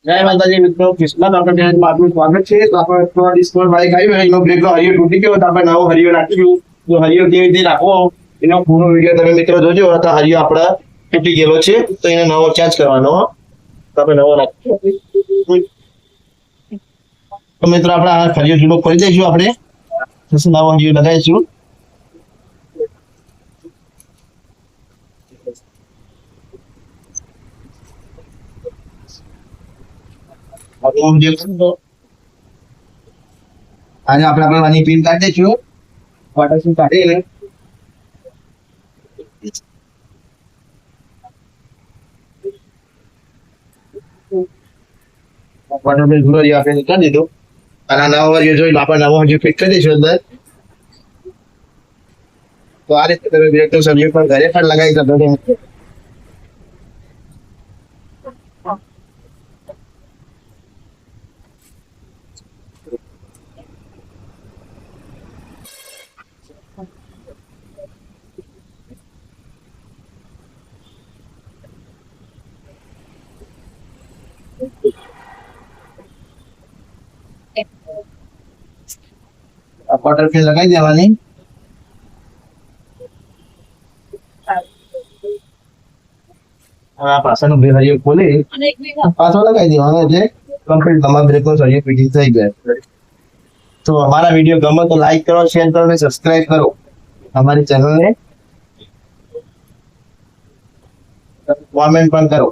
જય માતાજી મિત્રો, કિસ્મત આપણે ચેનલમાં આપનું સ્વાગત છે. તો આપણે થોડા ડિસ્કોર બાઈક આવ્યો એનો બ્રેકનો હરિયો તૂટી ગયો તો આપણે નવો હરિયો નાખીશું. તો હરિયો કેવી રીતે નાખવો એનો પૂરો વિડીયો તમે મિત્રો જોજો. તો હરિયો આપણા તૂટી ગયેલો છે તો એને નવો ચાર્જ કરવાનો. તો આપણે નવો નાખીશું. તો મિત્રો આપણે આ હરિયો જૂનો ખોલી દઈશું. આપણે નવો હરિયો લગાવીશું. આજે આપણે આની પિન કાઢી દઈશું. વાટરપ્રૂફ કાઢીને વાટરપ્રૂફ પૂરો આપણે કરી દીધું. અને આ નવો હરિયો જોઈ આપણે નવો હરિયો ફિટ કરી દઈશું અંદર. તો આ રીતે તમે બ્રેકનો સરિયો પણ ઘરે પણ લગાવી શકો છો. આ ક્વાર્ટર ફિલ લગાવી દેવાની. આ પાછળનો બે હરિયો ખોલી પાછો લગાવી દેવાનો એટલે કમ્પ્લીટ તમામ બ્રેકનો સરિયો ફિટિંગ થઈ જાય. તો અમારા વિડીયો ગમે તો લાઈક કરો, શેર કરો અને સબસ્ક્રાઇબ કરો અમારી ચેનલને. કોમેન્ટ પણ કરો.